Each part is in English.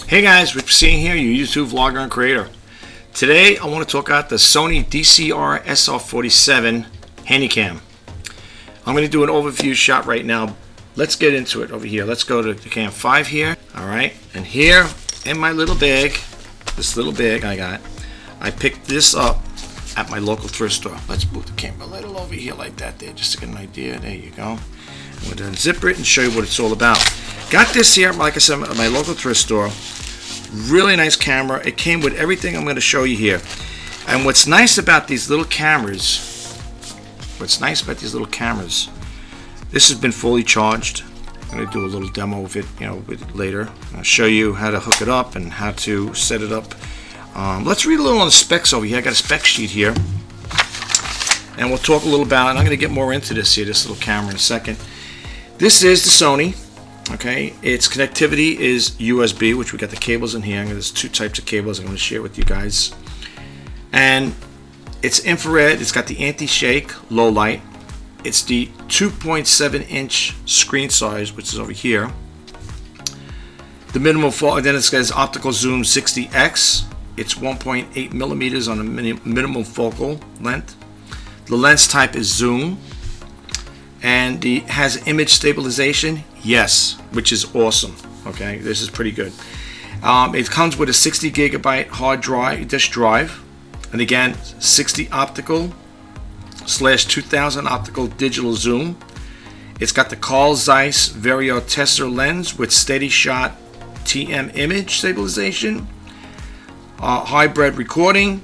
Hey guys, Rich seeing here, your YouTube vlogger and creator. Today I want to talk about the Sony DCR SR47 Handycam. I'm going to do an overview shot right now. Let's get into it over here. Let's go to the cam 5 here. Alright, and here in my little bag, this little bag I picked this up at my local thrift store. Let's move the camera a little over here like that there, just to get an idea. There you go. I'm going to unzip it and show you what it's all about. Got this here, like I said, at my local thrift store. Really nice camera. It came with everything I'm going to show you here. And what's nice about these little cameras, this has been fully charged. I'm going to do a little demo of it, with it later. I'll show you how to hook it up and how to set it up. Let's read a little on the specs over here. I got a spec sheet here, and we'll talk a little about it. And I'm going to get more into this little camera in a second. This is the Sony. Okay, its connectivity is USB, which we got the cables in here. There's two types of cables I'm going to share with you guys. And it's infrared. It's got the anti-shake, low light. It's the 2.7-inch screen size, which is over here. The minimum focal, then it says optical zoom 60x. It's 1.8 millimeters on a minimum focal length. The lens type is zoom. And has image stabilization, yes, which is awesome. Okay, this is pretty good. It comes with a 60 gigabyte hard drive, disk drive, and again 60 optical / 2000 optical digital zoom. It's got the Carl Zeiss Vario Tester lens with steady shot TM image stabilization, hybrid recording.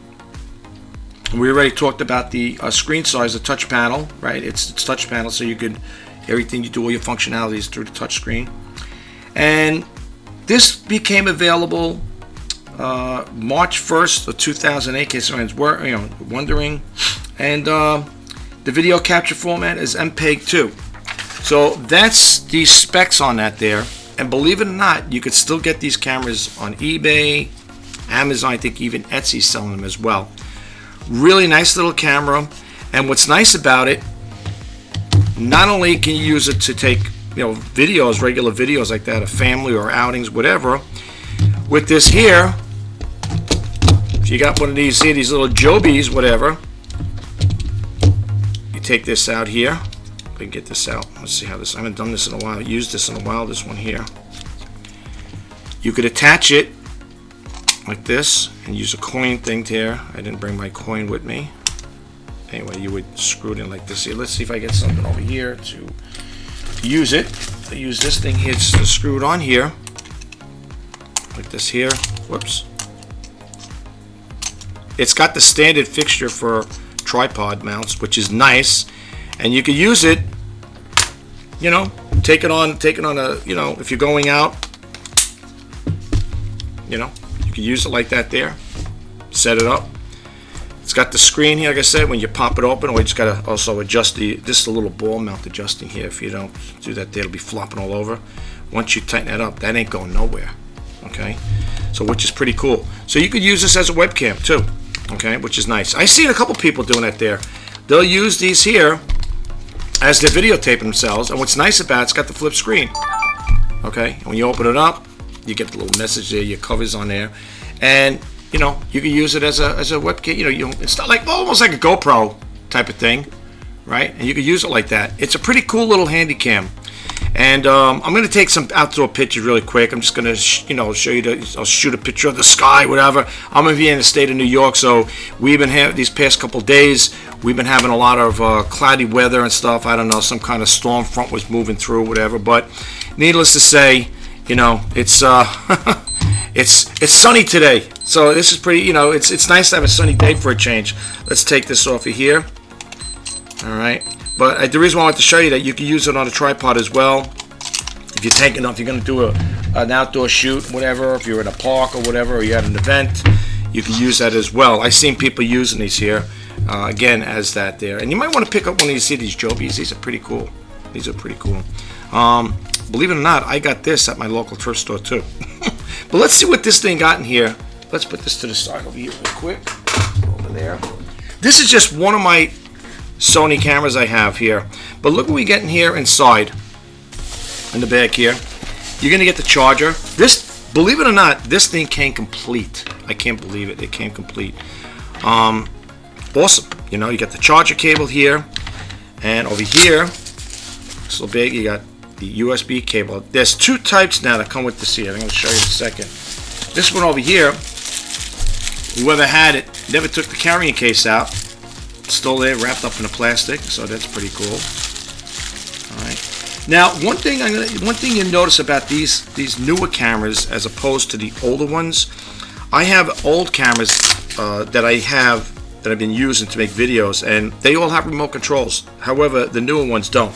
We already talked about the screen size, the touch panel, right? It's touch panel, so you could, everything you do, all your functionalities through the touch screen. And this became available March 1st of 2008, in case anyone's wondering. And the video capture format is MPEG 2. So that's the specs on that there. And believe it or not, you could still get these cameras on eBay, Amazon, I think even Etsy's selling them as well. Really nice little camera, and what's nice about it, not only can you use it to take videos, regular videos like that, of family or outings, whatever. With this here, if you got one of these here, these little Jobies, whatever, you take this out here. I can get this out. Let's see how this. I haven't done this in a while. Used this in a while. This one here. You could attach it like this and use a coin thing here. I didn't bring my coin with me. Anyway, you would screw it in like this here. Let's see if I get something over here to use it. I use this thing here just to screw it on here like this here. Whoops. It's got the standard fixture for tripod mounts, which is nice, and you can use it, take it on a, if you're going out, you can use it like that there. Set it up. It's got the screen here, like I said, when you pop it open, or you just gotta also adjust this is a little ball mount adjusting here. If you don't do that, it'll be flopping all over. Once you tighten that up, that ain't going nowhere. Okay, so which is pretty cool. So you could use this as a webcam too. Okay, which is nice. I seen a couple people doing that there. They'll use these here as they're videotaping themselves, and what's nice about it's got the flip screen. Okay, and when you open it up, you get the little message there, your covers on there, and you can use it as a webcam. It's not like almost like a GoPro type of thing, right? And you can use it like that. It's a pretty cool little handy cam. And I'm going to take some outdoor pictures really quick. I'm just going to show you. I'll shoot a picture of the sky, whatever. I'm going to be in the state of New York, so we've been having these past couple days. We've been having a lot of cloudy weather and stuff. I don't know, some kind of storm front was moving through, whatever. But needless to say, it's it's sunny today, so this is pretty. It's nice to have a sunny day for a change. Let's take this off of here. All right, but the reason why I want to show you that you can use it on a tripod as well. If you're taking off, you're going to do an outdoor shoot, whatever. If you're in a park or whatever, or you're at an event, you can use that as well. I've seen people using these here, again, as that there. And you might want to pick up one of these Jobies. These are pretty cool. These are pretty cool. Believe it or not, I got this at my local thrift store too. But let's see what this thing got in here. Let's put this to the side over here real quick. Over there. This is just one of my Sony cameras I have here. But look what we get in here inside. In the back here. You're going to get the charger. This Believe it or not, this thing came complete. I can't believe it. It came complete. Awesome. You know, you got the charger cable here, and over here, so big, you got the USB cable. There's two types now that come with this here. I'm going to show you in a second. This one over here, whoever had it never took the carrying case out. It's still there, wrapped up in a plastic, so that's pretty cool. All right. Now, one thing you notice about these newer cameras as opposed to the older ones, I have old cameras that I've been using to make videos, and they all have remote controls. However, the newer ones don't.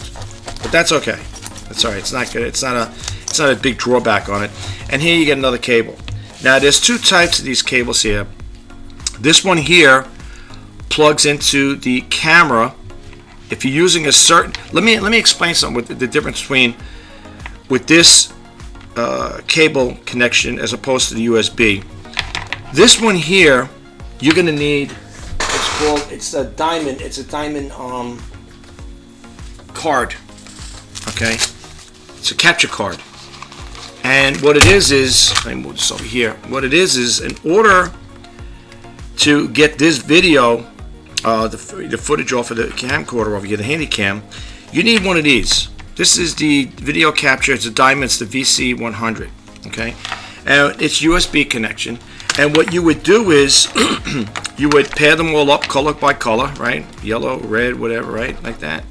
But that's okay. That's all right. It's not good. It's not a big drawback on it. And here you get another cable. Now, there's two types of these cables here. This one here plugs into the camera. If you're using a certain, let me explain something with the difference between with this cable connection as opposed to the USB. This one here, you're gonna need. It's a diamond card. Okay, it's a capture card. And what it is let me move this over here. What it is in order to get this video, the footage off of the camcorder over here, the handy cam, you need one of these. This is the video capture. It's a diamond. It's the VC100. Okay, and it's USB connection. And what you would do is you would pair them all up color by color, right? Yellow, red, whatever, right? Like that.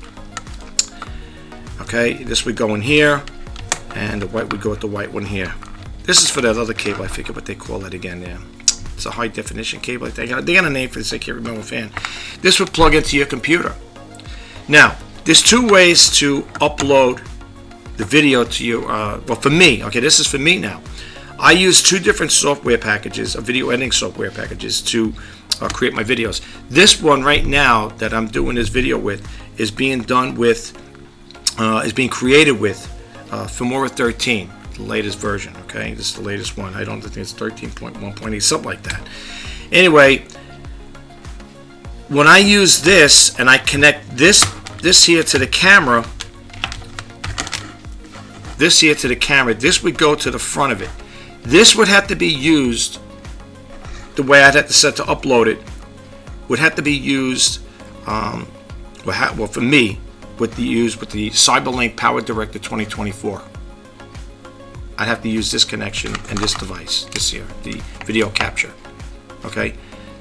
Okay, this would go in here, and the white would go with the white one here. This is for that other cable. I forget what they call it again there. It's a high definition cable. They got a name for this. I can't remember offhand. This would plug into your computer. Now, there's two ways to upload the video to your, well, for me, okay, this is for me now. I use two different software packages, video editing software packages, to create my videos. This one right now that I'm doing this video with is being done with, is being created with Filmora 13, the latest version. Okay, this is the latest one. I don't think it's 13.1.8, something like that. Anyway, when I use this and I connect this here to the camera, this would go to the front of it. This would have to be used, the way I'd have to set to upload it, would have to be used, well for me, with the CyberLink Power Director 2024. I'd have to use this connection and this device, this here, the video capture. Okay,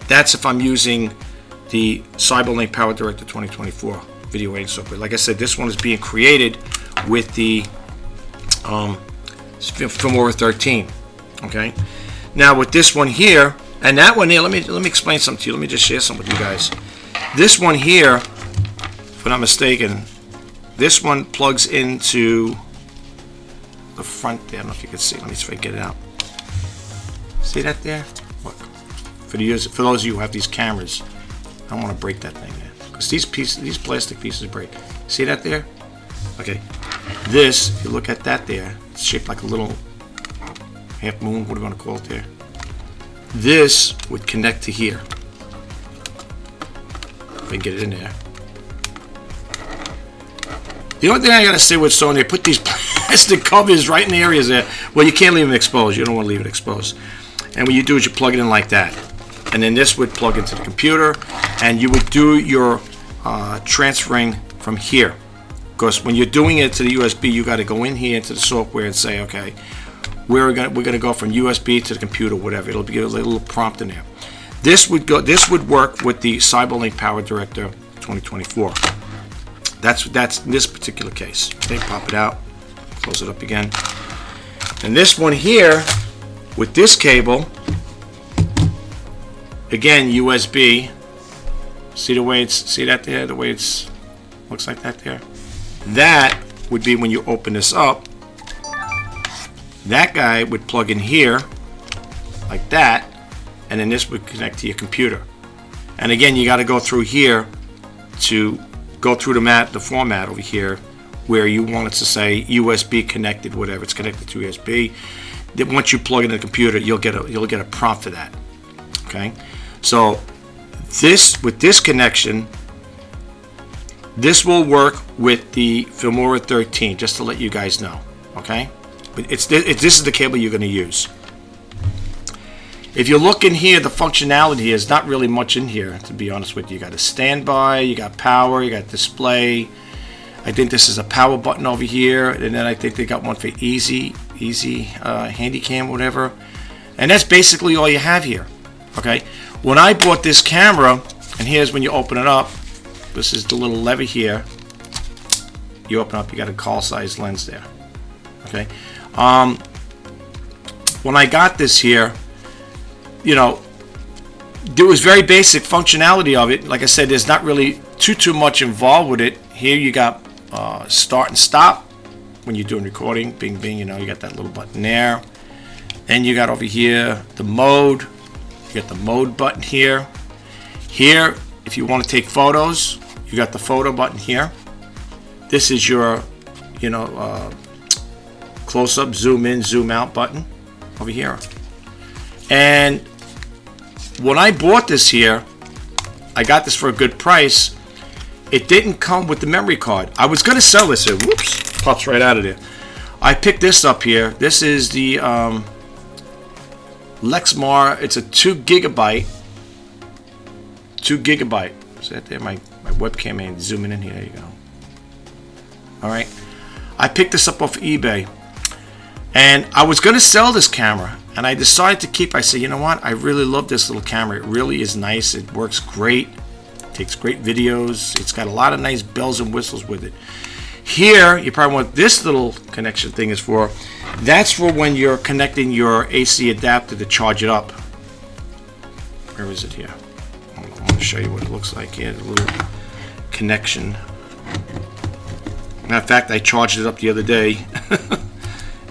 that's if I'm using the CyberLink Power Director 2024 video editing software. Like I said, this one is being created with the Filmora 13. Okay, now with this one here and that one here, let me explain something to you. Let me just share something with you guys. This one here, if I'm not mistaken, this one plugs into the front there. I don't know if you can see. Let me try to get it out. See that there? Look. For those of you who have these cameras, I don't want to break that thing there, because these plastic pieces break. See that there? Okay. This, if you look at that there, it's shaped like a little half moon. What are we going to call it there? This would connect to here. If I can get it in there. The only thing I gotta say with Sony, they put these plastic covers right in the areas there. Well, you can't leave them exposed. You don't want to leave it exposed. And what you do is you plug it in like that, and then this would plug into the computer, and you would do your transferring from here. Because when you're doing it to the USB, you got to go in here into the software and say, okay, we're gonna go from USB to the computer, whatever. It'll give a little prompt in there. This would work with the CyberLink Power Director 2024. That's in this particular case. Okay, pop it out, close it up again. And this one here, with this cable, again USB. See the way that there? The way it's looks like that there. That would be when you open this up. That guy would plug in here, like that, and then this would connect to your computer. And again, you got to go through here to go through the format over here where you want it to say USB connected, whatever. It's connected to USB. Then once you plug it in the computer, you'll get a prompt for that. Okay, so with this connection, this will work with the Filmora 13, just to let you guys know. Okay, This is the cable you're going to use. If you look in here, the functionality here is not really much in here, to be honest with you. You got a standby, you got power, you got display. I think this is a power button over here, and then I think they got one for easy handy cam, whatever. And that's basically all you have here. Okay. When I bought this camera, and here's when you open it up. This is the little lever here. You open up, you got a call size lens there. Okay. When I got this here, you know, there was very basic functionality of it. Like I said, there's not really too much involved with it. Here you got start and stop when you're doing recording. Bing, bing. You know, you got that little button there. Then you got over here the mode. You got the mode button here. Here, if you want to take photos, you got the photo button here. This is your, you know, close up, zoom in, zoom out button over here. And when I bought this here, I got this for a good price. It didn't come with the memory card. I was going to sell this here. Whoops, pops right out of there. I picked this up here. This is the Lexmark. It's a 2 gigabyte. 2 gigabyte. Is that there? My webcam ain't zooming in here. There you go. All right. I picked this up off eBay. And I was going to sell this camera. And I decided to keep. I said, you know what? I really love this little camera. It really is nice. It works great. It takes great videos. It's got a lot of nice bells and whistles with it. Here, you probably want this little connection thing is for. That's for when you're connecting your AC adapter to charge it up. Where is it here? I want to show you what it looks like here. The little connection. Matter of fact, I charged it up the other day.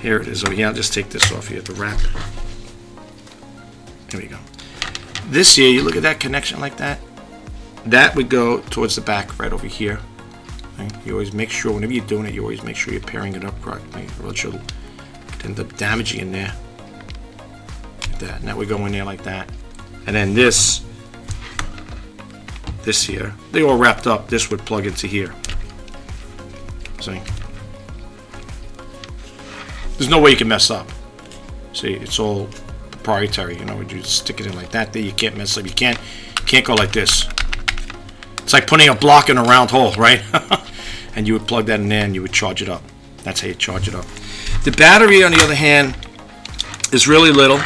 Here it is over here. I'll just take this off here, the wrap. There we go. This here, you look at that connection like that. That would go towards the back right over here. Okay? You always make sure, whenever you're doing it, you always make sure you're pairing it up correctly, or else you'll end up damaging in there. Like that. And that would go in there like that. And then this here, they all wrapped up. This would plug into here. See? There's no way you can mess up. See, it's all proprietary. You know, you just stick it in like that. There, you can't mess up. You can't go like this. It's like putting a block in a round hole, right? And you would plug that in there and you would charge it up. That's how you charge it up. The battery, on the other hand, is really little.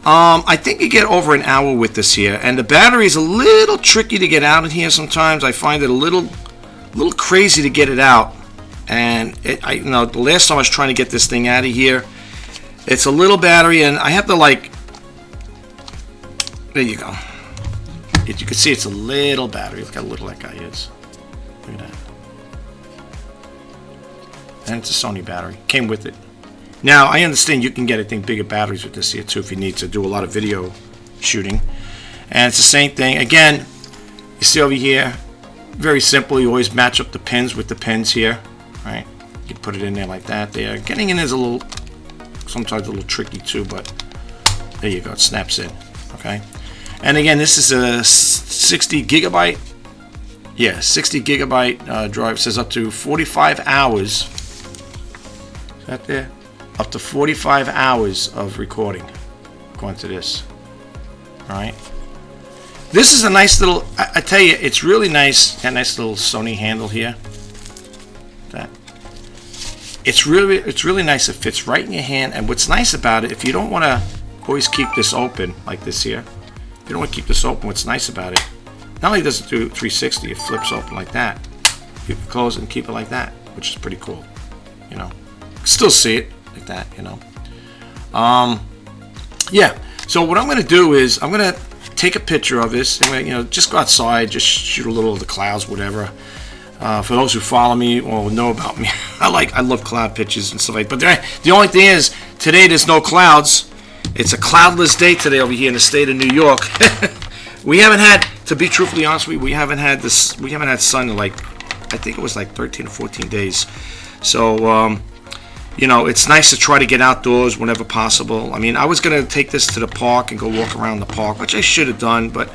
I think you get over an hour with this here, and the battery is a little tricky to get out in here. Sometimes I find it a little crazy to get it out. And you know, the last time I was trying to get this thing out of here, it's a little battery, and I have to like. There you go. You can see it's a little battery. Look how little that guy is. Look at that. And it's a Sony battery. Came with it. Now I understand you can get, I think, bigger batteries with this here too if you need to do a lot of video shooting. And it's the same thing. Again, you see over here, very simple. You always match up the pins with the pins here. Right, you put it in there like that. There, getting in is sometimes a little tricky too, but there you go. It snaps in. Okay, and again, this is a 60 gigabyte. Yeah, 60 gigabyte drive. It says up to 45 hours. Is that there? Up to 45 hours of recording. According to this. All right. This is a nice little. I tell you, it's really nice. That nice little Sony handle here. That it's really nice. It fits right in your hand, and what's nice about it, if you don't want to always keep this open like this here, if you don't want to keep this open, what's nice about it, not only does it do 360, it flips open like that. You can close it and keep it like that, which is pretty cool. You know, still see it like that. You know, yeah. So what I'm going to do is I'm going to take a picture of this. I'm going to, you know, just go outside, just shoot a little of the clouds, whatever. For those who follow me or know about me, I love cloud pictures and stuff like that. But the only thing is, today there's no clouds. It's a cloudless day today over here in the state of New York. We haven't had, to be truthfully honest with you, we haven't had sun in like, I think it was like 13 or 14 days. So, you know, it's nice to try to get outdoors whenever possible. I mean, I was going to take this to the park and go walk around the park, which I should have done, but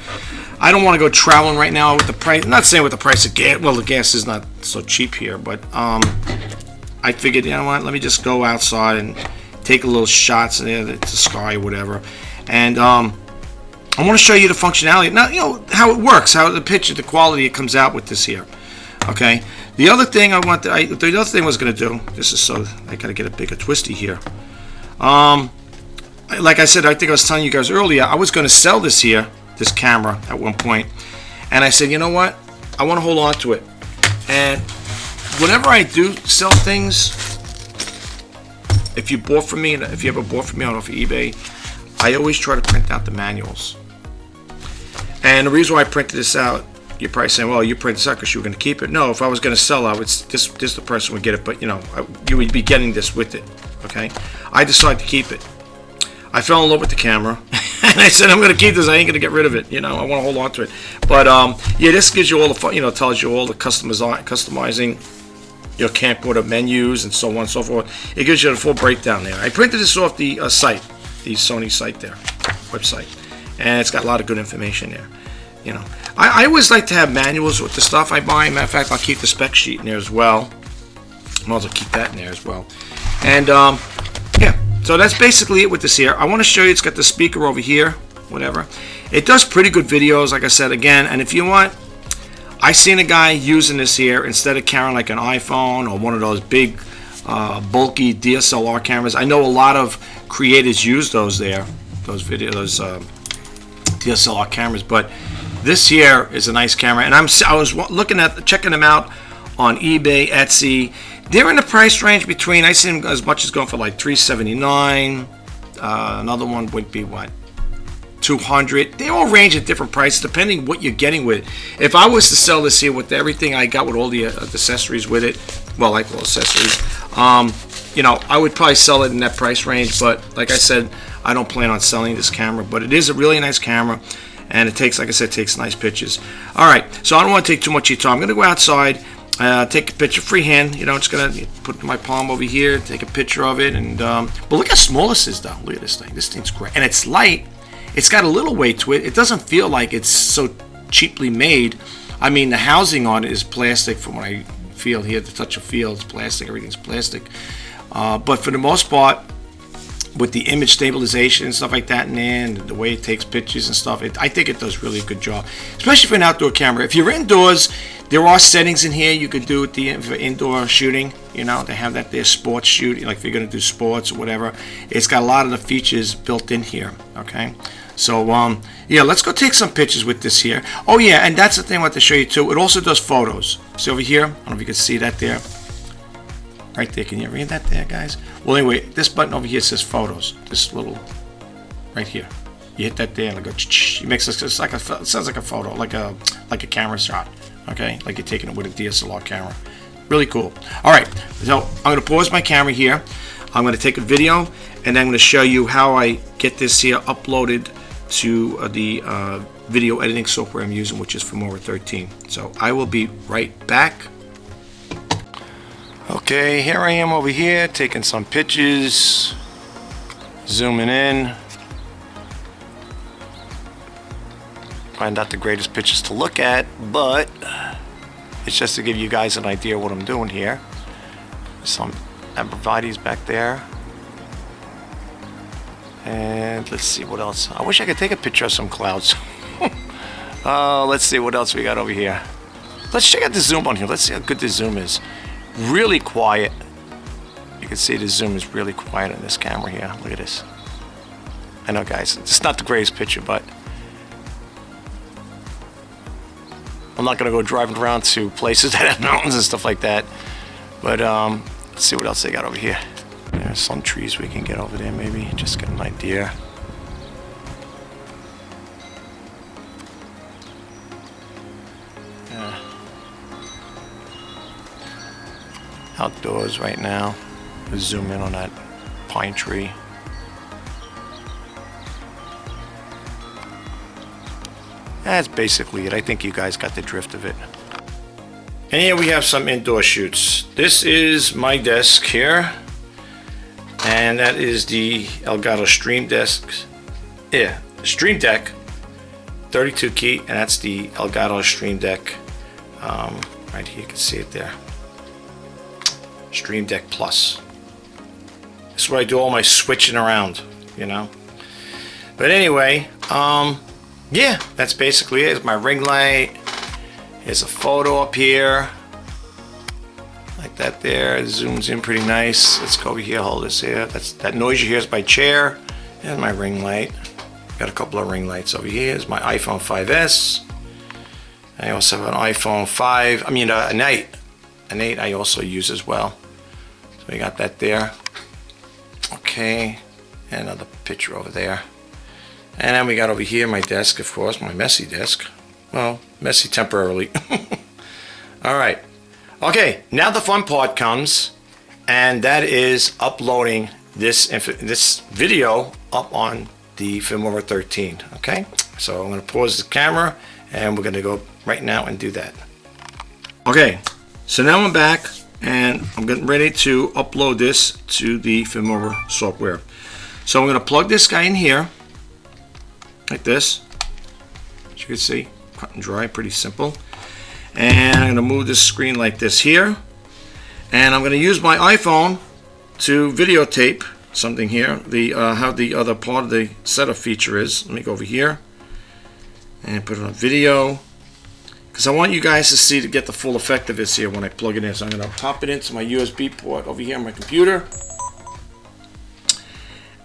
I don't want to go traveling right now with the price. I'm not saying with the price of gas. Well, the gas is not so cheap here, but I figured, you know what, let me just go outside and take a little shots in there, the sky or whatever. And I want to show you the functionality. Now, you know, how it works, how the picture, the quality it comes out with this here. Okay. The other thing the other thing I was going to do, this is so, I got to get a bigger twisty here. Like I said, I think I was telling you guys earlier, I was going to sell this camera at one point. And I said, you know what? I want to hold on to it. And whenever I do sell things, if you ever bought from me off of eBay, I always try to print out the manuals. And the reason why I printed this out, you're probably saying, well, you printed this out because you were going to keep it. No, if I was going to sell out, this the person would get it, but you know, you would be getting this with it. Okay, I decided to keep it. I fell in love with the camera, and I said, I'm going to keep this. I ain't going to get rid of it. You know, I want to hold on to it. But yeah, this gives you all the fun. You know, tells you all the customizing your camcorder menus and so on and so forth. It gives you the full breakdown there. I printed this off the site, the Sony site there, website, and it's got a lot of good information there. You know, I always like to have manuals with the stuff I buy. Matter of fact, I'll keep the spec sheet in there as well. I'll also keep that in there as well. And yeah. So that's basically it with this here. I want to show you, it's got the speaker over here, whatever. It does pretty good videos, like I said again. And if you want, I seen a guy using this here instead of carrying like an iPhone or one of those big, bulky DSLR cameras. I know a lot of creators use those DSLR cameras, but this here is a nice camera. And I was checking them out on eBay, Etsy. They're in the price range between, I see them as much as going for like $379. Another one would be what, $200. They all range at different prices depending what you're getting with it. If I was to sell this here with everything I got with all the accessories with it, well, I call accessories, you know, I would probably sell it in that price range. But like I said, I don't plan on selling this camera, but it is a really nice camera. And it takes, like I said, takes nice pictures. All right, so I don't want to take too much of your time. I'm going to go outside. Take a picture freehand, you know, it's gonna put my palm over here, take a picture of it, and but look how small this is though. Look at this thing. This thing's great, and it's light. It's got a little weight to it. It doesn't feel like it's so cheaply made. I mean, the housing on it is plastic from what I feel here. The touch of feel, it's plastic. Everything's plastic. But for the most part, with the image stabilization and stuff like that, and the way it takes pictures and stuff, I think it does really a good job, especially for an outdoor camera. If you're indoors, there are settings in here you could do with for indoor shooting. You know, they have that there, sports shooting, like if you're going to do sports or whatever. It's got a lot of the features built in here. Okay, so yeah, let's go take some pictures with this here. Oh yeah, and that's the thing I want to show you too. It also does photos. See over here? I don't know if you can see that there. Right there, can you read that there, guys? Well, anyway, this button over here says photos. This little, right here. You hit that there and it goes. It makes it like it sounds like a photo, like a camera shot. Okay, like you're taking it with a DSLR camera. Really cool. All right, so I'm gonna pause my camera here. I'm gonna take a video, and I'm gonna show you how I get this here uploaded to the video editing software I'm using, which is Filmora 13. So I will be right back. Okay, here I am over here taking some pictures, zooming in, probably not the greatest pictures to look at, but it's just to give you guys an idea of what I'm doing here. Some abrevieties back there, and let's see what else. I wish I could take a picture of some clouds. Let's see what else we got over here. Let's check out the zoom on here. Let's see how good the zoom is. Really quiet. You can see the zoom is really quiet on this camera here. Look at this. I know, guys, it's not the greatest picture, but I'm not gonna go driving around to places that have mountains and stuff like that. But let's see what else they got over here. There's some trees we can get over there, maybe just get an idea. Outdoors right now. Let's zoom in on that pine tree. That's basically it. I think you guys got the drift of it. And here we have some indoor shoots. This is my desk here, and that is the Elgato Stream Deck 32 key, and that's the Elgato Stream Deck right here. You can see it there. Stream Deck Plus. This is where I do all my switching around, you know. But anyway, yeah, that's basically it. It's my ring light. Here's a photo up here. Like that there. It zooms in pretty nice. Let's go over here, hold this here. That noise you hear is my chair. And my ring light. Got a couple of ring lights over here. Here's my iPhone 5S. I also have an iPhone 5, an 8. An 8 I also use as well. So we got that there. Okay, and another picture over there. And then we got over here my desk, of course, my messy desk. Well, messy temporarily. All right. Okay, now the fun part comes, and that is uploading this video up on the Filmora 13. Okay, so I'm going to pause the camera, and we're going to go right now and do that. Okay, so now I'm back. And I'm getting ready to upload this to the Filmora software. So I'm going to plug this guy in here, like this. As you can see, cut and dry, pretty simple. And I'm going to move this screen like this here. And I'm going to use my iPhone to videotape something here. How the other part of the setup feature is. Let me go over here and put it on video. Because I want you guys to see to get the full effect of this here when I plug it in. So I'm going to pop it into my USB port over here on my computer.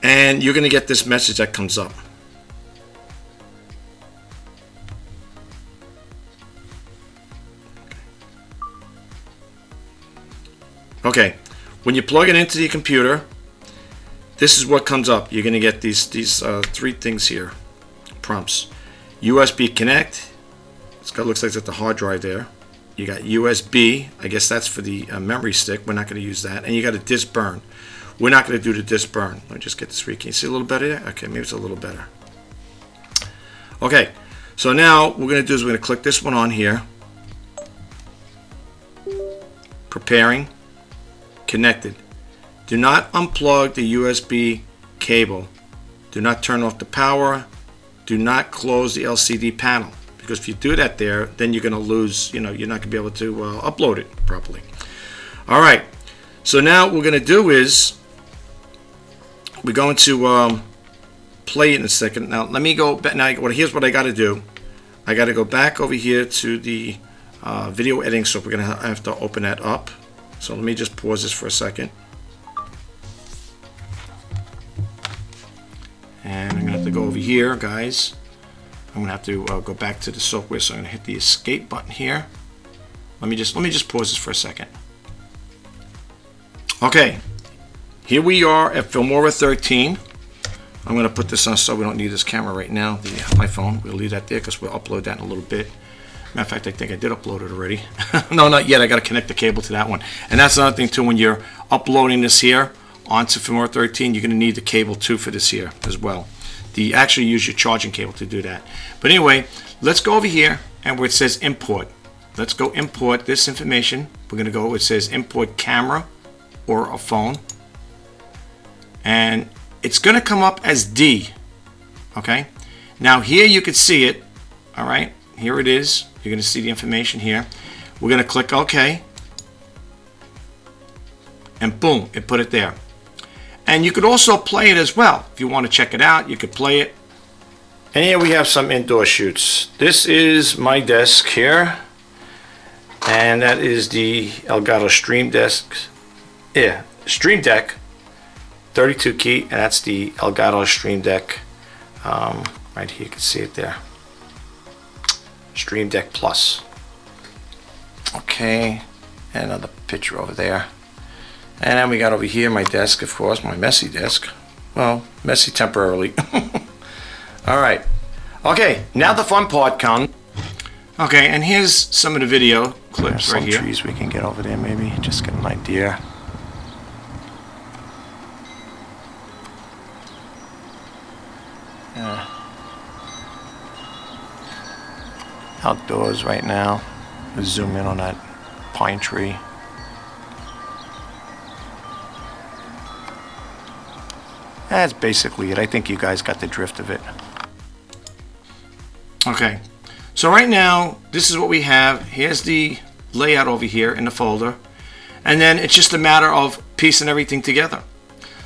And you're going to get this message that comes up. Okay, when you plug it into the computer, this is what comes up. You're going to get these three things here, prompts. USB connect. Looks like it's at the hard drive there. You got USB, I guess that's for the memory stick. We're not going to use that. And you got a disk burn. We're not going to do the disk burn. Let me just get this free. Can you see a little better there? Okay, maybe it's a little better. Okay, so now what we're going to do is we're going to click this one on here. Preparing. Connected. Do not unplug the USB cable. Do not turn off the power. Do not close the LCD panel. Because if you do that there, then you're going to lose, you're not going to be able to upload it properly. All right, so now what we're going to do is we're going to play it in a second. Now let me go back. Now here's what I got to do. I got to go back over here to the video editing, so we're going to have to open that up. So let me just pause this for a second. And I'm going to have to go over here, guys. I'm going to have to go back to the software, so I'm going to hit the escape button here. Let me just pause this for a second. Okay, here we are at Filmora 13. I'm going to put this on so we don't need this camera right now, the iPhone. We'll leave that there because we'll upload that in a little bit. Matter of fact, I think I did upload it already. No, not yet. I got to connect the cable to that one. And that's another thing too, when you're uploading this here onto Filmora 13, you're going to need the cable too for this here as well. Actually use your charging cable to do that. But anyway, let's go over here and where it says import. Let's go import this information. We're going to go where it says import camera or a phone. And it's going to come up as D. Okay. Now here you can see it. All right. Here it is. You're going to see the information here. We're going to click OK. And boom, it put it there. And you could also play it as well. If you want to check it out, you could play it. And here we have some indoor shoots. This is my desk here. And that is the Elgato Stream Deck 32 key. And that's the Elgato Stream Deck. Right here, you can see it there. Stream Deck Plus. Okay. And another picture over there. And then we got over here my desk, of course, my messy desk. Well, messy temporarily. All right. Okay, now the fun part comes. Okay, and here's some of the video clips right here. Some trees we can get over there, maybe. Just get an idea. Outdoors right now. Let's zoom in on that pine tree. That's basically it. I think you guys got the drift of it. Okay, so right now, this is what we have. Here's the layout over here in the folder. and then it's just a matter of piecing everything together.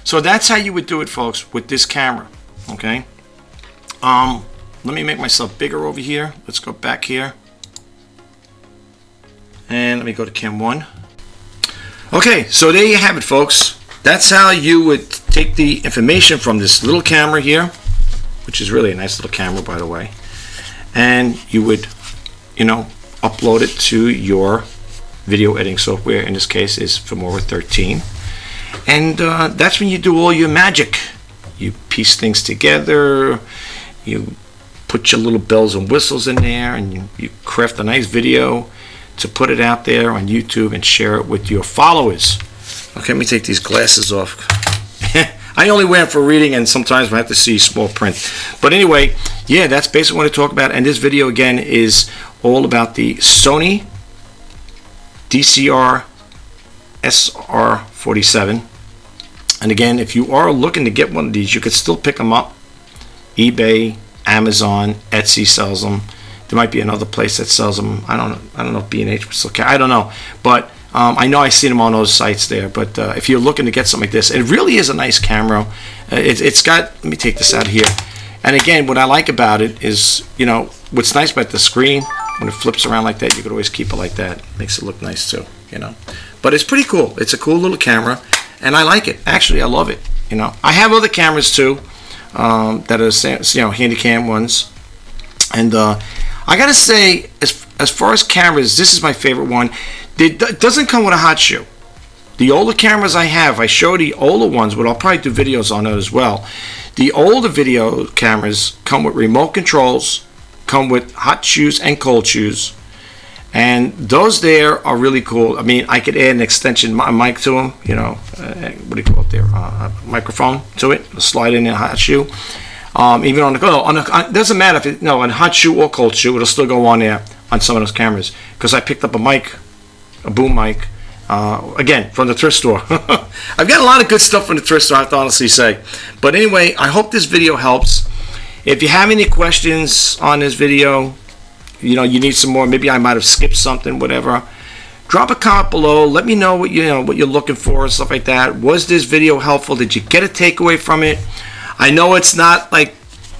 So that's how you would do it, folks, with this camera. Okay. Let me make myself bigger over here. Let's go back here, and let me go to cam 1. Okay, so there you have it, folks. That's how you would take the information from this little camera here, which is really a nice little camera, by the way, and you would, you know, upload it to your video editing software. In this case is Filmora 13, and that's when you do all your magic. You piece things together, you put your little bells and whistles in there, and you craft a nice video to put it out there on YouTube and share it with your followers. Okay, let me take these glasses off. I only wear them for reading, and sometimes I have to see small print. But anyway, yeah, that's basically what I talk about. And this video, again, is all about the Sony DCR SR47. And again, if you are looking to get one of these, you could still pick them up. eBay, Amazon, Etsy sells them. There might be another place that sells them. I don't know if B&H will still carry. I don't know, but I know I've seen them on those sites there. But if you're looking to get something like this, it really is a nice camera. It's got. Let me take this out of here. And again, what I like about it is, you know, what's nice about the screen, when it flips around like that, you could always keep it like that. Makes it look nice too, you know. But it's pretty cool. It's a cool little camera, and I like it. Actually, I love it. You know, I have other cameras too that are, you know, handy cam ones, and I gotta say, as far as cameras, this is my favorite one. It doesn't come with a hot shoe. The older cameras I have, I show the older ones, but I'll probably do videos on it as well. The older video cameras come with remote controls, come with hot shoes and cold shoes, and those there are really cool. I mean, I could add an extension mic to them, you know, what do you call it there, microphone to it, slide in a hot shoe. Even on the doesn't matter if it, no, on hot shoe or cold shoe, it'll still go on there on some of those cameras, because I picked up a mic, a boom mic, again from the thrift store. I've got a lot of good stuff from the thrift store, I have to honestly say. But anyway, I hope this video helps. If you have any questions on this video, you know, you need some more, maybe I might have skipped something, whatever, drop a comment below. Let me know what what you're looking for and stuff like that. Was this video helpful? Did you get a takeaway from it? I know it's not like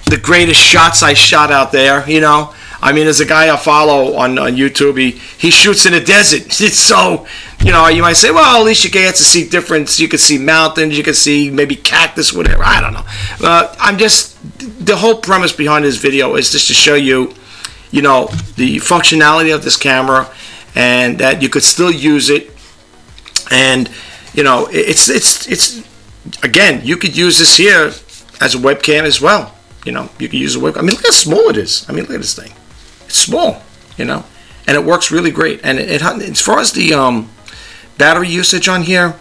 the greatest shots I shot out there, you know. I mean, there's a guy I follow on YouTube. He shoots in the desert. It's so, you know, you might say, well, at least you get to see different. You can see mountains. You can see maybe cactus, whatever. I don't know. I'm just, the whole premise behind this video is just to show you, you know, the functionality of this camera, and that you could still use it. And, you know, it's again, you could use this here as a webcam as well. You know, you can use a webcam. I mean, look how small it is. I mean, look at this thing. It's small, you know, and it works really great. And as far as the battery usage on here,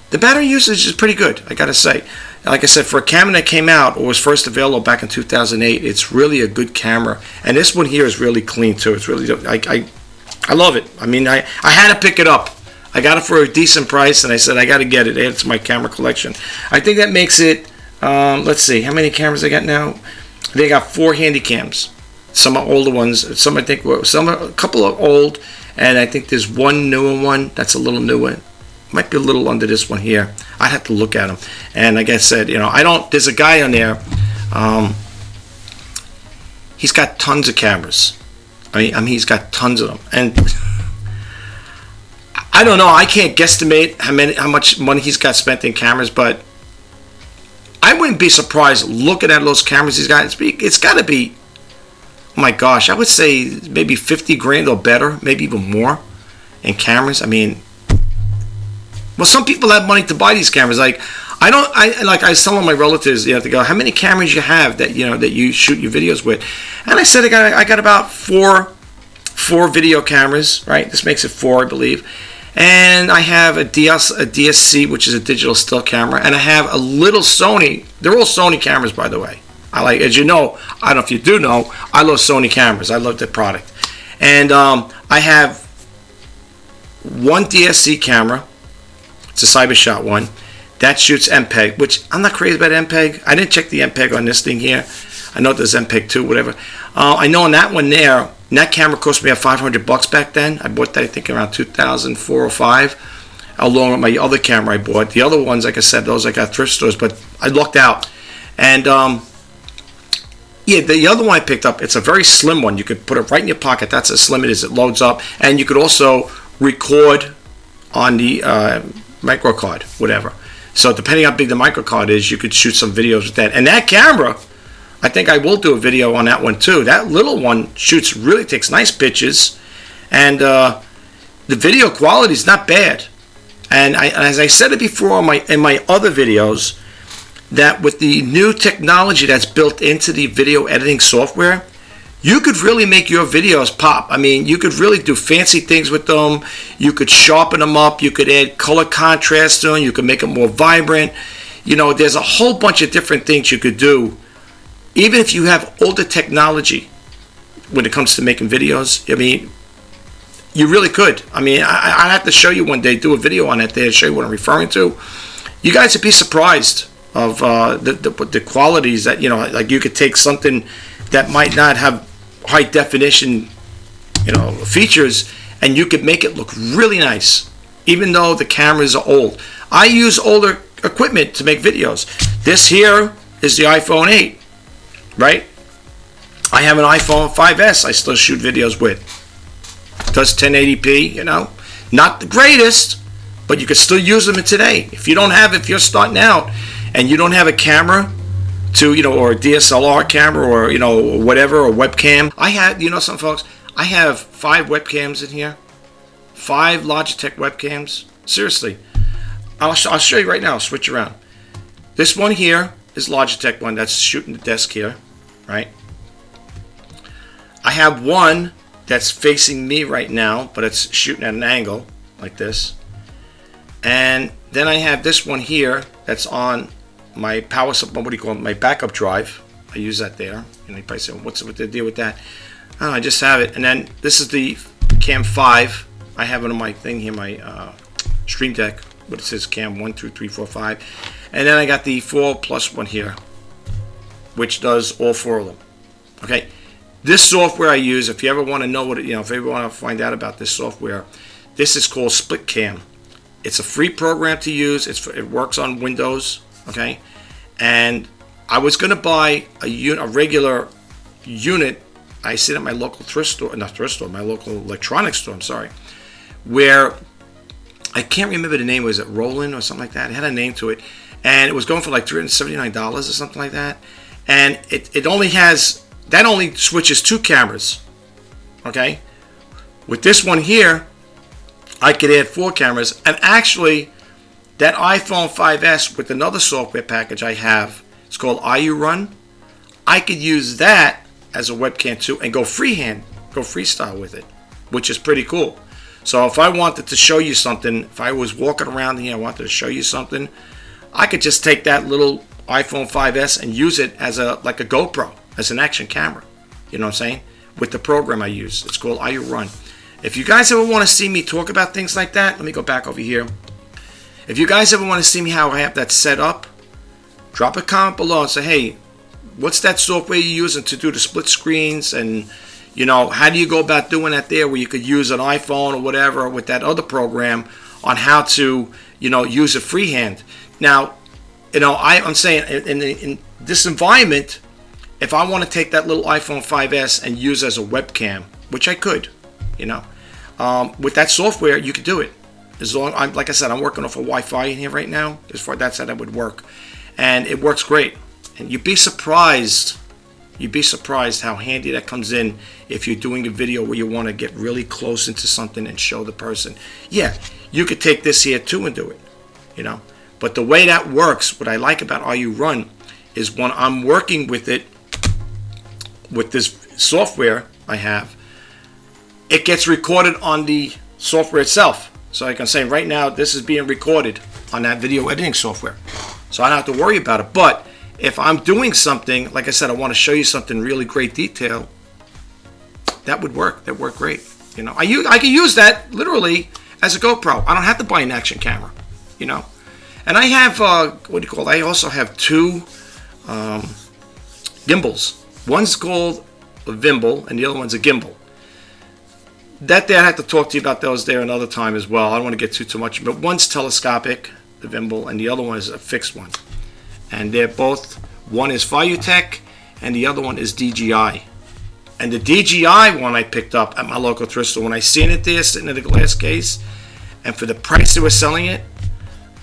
the battery usage is pretty good, I gotta say. Like I said, for a camera that came out or was first available back in 2008, it's really a good camera. And this one here is really clean too. It's really, I love it. I mean, I had to pick it up. I got it for a decent price, and I said I got to get it. Add it to my camera collection. I think that makes it. Let's see, how many cameras I got now? They got 4 handy cams. Some are older ones. Some I think some are, a couple are old, and I think there's one newer one that's a little newer. Might be a little under this one here. I'd have to look at them. And like I said, you know, I don't. There's a guy on there. He's got tons of cameras. I mean, he's got tons of them, and I don't know. I can't guesstimate how much money he's got spent in cameras, but I wouldn't be surprised looking at those cameras he's got. It's got to be, oh my gosh, I would say maybe 50 grand or better, maybe even more in cameras. I mean, well, some people have money to buy these cameras. Like, I was telling my relatives, you know, to go, how many cameras you have that, you know, that you shoot your videos with? And I said, I got about four video cameras, right? This makes it 4, I believe. And I have a DSC, which is a digital still camera, and I have a little Sony. They're all Sony cameras, by the way. I like, as you know, I don't know if you do know, I love Sony cameras. I love the product. And I have one DSC camera. It's a CyberShot one. That shoots MPEG, which I'm not crazy about MPEG. I didn't check the MPEG on this thing here. I know there's MPEG 2, whatever. I know on that one there, and that camera cost me $500 back then. I bought that, I think, around 2004 or 5. along with my other camera I bought. The other ones, like I said, those I got thrift stores, but I lucked out. And yeah, the other one I picked up, it's a very slim one. You could put it right in your pocket. That's as slim it is. It loads up, and you could also record on the micro card, whatever. So depending how big the micro card is, you could shoot some videos with that. And that camera, I think I will do a video on that one too. That little one shoots, really takes nice pictures, and the video quality is not bad. And as I said it before in my other videos, that with the new technology that's built into the video editing software, you could really make your videos pop. I mean, you could really do fancy things with them. You could sharpen them up. You could add color contrast to them. You could make them more vibrant. You know, there's a whole bunch of different things you could do. Even if you have older technology when it comes to making videos, I mean, you really could. I mean, I have to show you one day, do a video on it there, show you what I'm referring to. You guys would be surprised of the qualities that, you know, like you could take something that might not have high definition, you know, features, and you could make it look really nice, even though the cameras are old. I use older equipment to make videos. This here is the iPhone 8, right? I have an iPhone 5S I still shoot videos with. It does 1080p, you know, not the greatest, but you can still use them today. If you don't have, if you're starting out and you don't have a camera to, you know, or a DSLR camera, or, you know, whatever, or webcam. I have, you know, some folks, I have 5 webcams in here, 5 Logitech webcams. Seriously, I'll show you right now. I'll switch around. This one here is Logitech one that's shooting the desk here, right? I have one that's facing me right now, but it's shooting at an angle like this. And then I have this one here that's on my power supply, what do you call it, my backup drive. I use that there. And you probably say, what's the deal with that? Oh, I just have it. And then this is the Cam 5. I have it on my thing here, my Stream Deck, what it says Cam 1, 2, 3, 4, 5. And then I got the 4+ one here, which does all 4 of them. Okay, this software I use, if you ever want to know what it, you know, if you ever want to find out about this software, this is called Split Cam. It's a free program to use. It works on Windows. Okay, and I was going to buy a regular unit. I sit at my local thrift store, not thrift store, my local electronics store, I'm sorry, where I can't remember the name. Was it Roland or something like that? It had a name to it, and it was going for like $379 or something like that. And it only has, that only switches 2 cameras. Okay, with this one here, I could add 4 cameras, and actually, that iPhone 5S with another software package I have, it's called iRun. I could use that as a webcam too and go freehand, go freestyle with it, which is pretty cool. So if I wanted to show you something, if I was walking around here, I wanted to show you something, I could just take that little iPhone 5S and use it as like a GoPro, as an action camera. You know what I'm saying? With the program I use. It's called iRun. If you guys ever want to see me talk about things like that, let me go back over here. If you guys ever want to see me how I have that set up, drop a comment below and say, hey, what's that software you're using to do the split screens, and, you know, how do you go about doing that there, where you could use an iPhone or whatever with that other program on how to, you know, use it freehand. Now, you know, I'm saying in this environment, if I want to take that little iPhone 5S and use it as a webcam, which I could, you know, with that software, you could do it. As long, like I said, I'm working off of Wi-Fi in here right now. As far as that's how that would work, and it works great. And you'd be surprised how handy that comes in if you're doing a video where you want to get really close into something and show the person. Yeah, you could take this here too and do it, you know. But the way that works, what I like about iRun is when I'm working with it, with this software I have, it gets recorded on the software itself. So I can say right now, this is being recorded on that video editing software. So I don't have to worry about it. But if I'm doing something, like I said, I want to show you something really great detail, that would work. That worked great. You know, I can use that literally as a GoPro. I don't have to buy an action camera, you know. And I have, what do you call it? I also have 2 gimbals. One's called a Vimble and the other one's a gimbal. that there I have to talk to you about those there another time as well. I don't want to get too much, but one's telescopic, the Vimble, and the other one is a fixed one. And they're both, one is Filutech and the other one is DJI. And the DJI one I picked up at my local thrift store. When I seen it there sitting in a glass case, and for the price they were selling it,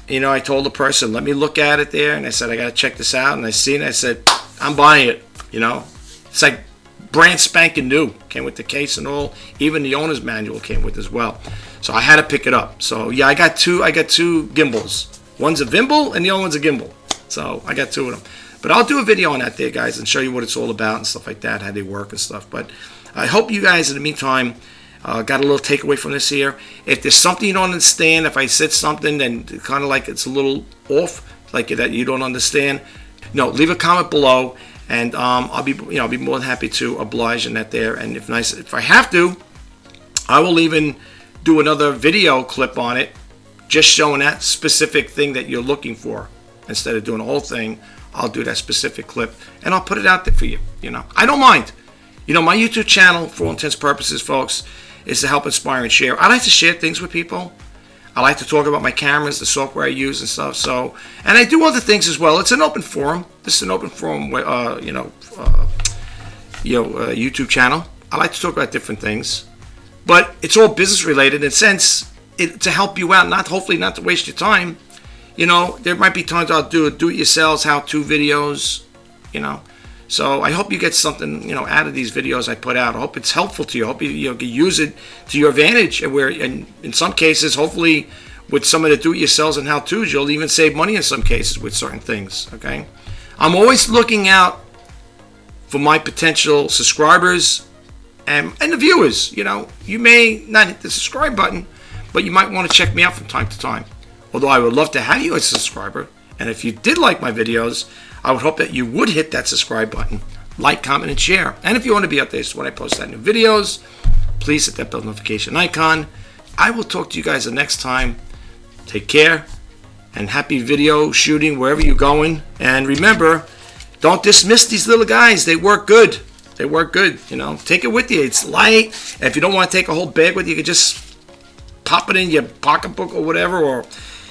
you know, I told the person, let me look at it there, and I said, I got to check this out. And I seen it, I said, I'm buying it, you know. It's like brand spanking new. Came with the case and all. Even the owner's manual came with as well. So I had to pick it up. So yeah, I got two gimbals. One's a Vimble and the other one's a gimbal. So I got two of them. But I'll do a video on that there, guys, and show you what it's all about and stuff like that, how they work and stuff. But I hope you guys, in the meantime, got a little takeaway from this here. If there's something you don't understand, if I said something then kind of like it's a little off, like that you don't understand, no, leave a comment below, and I'll be more than happy to oblige in that there. And if I have to, I will even do another video clip on it, just showing that specific thing that you're looking for. Instead of doing the whole thing, I'll do that specific clip and I'll put it out there for you. You know, I don't mind. You know, my YouTube channel, for all intents and purposes, folks, is to help inspire and share. I like to share things with people. I like to talk about my cameras, the software I use and stuff. So, and I do other things as well. It's an open forum. This is an open forum, YouTube channel. I like to talk about different things, but it's all business related in a sense, to help you out, hopefully not to waste your time. You know, there might be times I'll do do-it-yourselves, how-to videos, you know. So I hope you get something, you know, out of these videos I put out. I hope it's helpful to you. I hope you can use it to your advantage. And in some cases, hopefully, with some of the do-it-yourselves and how-tos, you'll even save money in some cases with certain things, okay? I'm always looking out for my potential subscribers and the viewers. You know, you may not hit the subscribe button, but you might want to check me out from time to time. Although I would love to have you as a subscriber. And if you did like my videos, I would hope that you would hit that subscribe button, like, comment, and share. And if you want to be updated when I post out new videos, please hit that bell notification icon. I will talk to you guys the next time. Take care, and happy video shooting wherever you're going. And remember, don't dismiss these little guys. They work good. They work good. You know, take it with you. It's light. And if you don't want to take a whole bag with you, you can just pop it in your pocketbook or whatever, or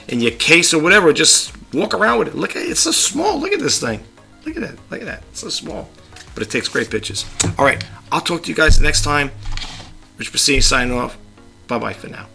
in your case or whatever. Just walk around with it. Look at it. It's so small. Look at this thing. Look at that. Look at that. It's so small. But it takes great pictures. All right. I'll talk to you guys next time. Rich Bassini signing off. Bye-bye for now.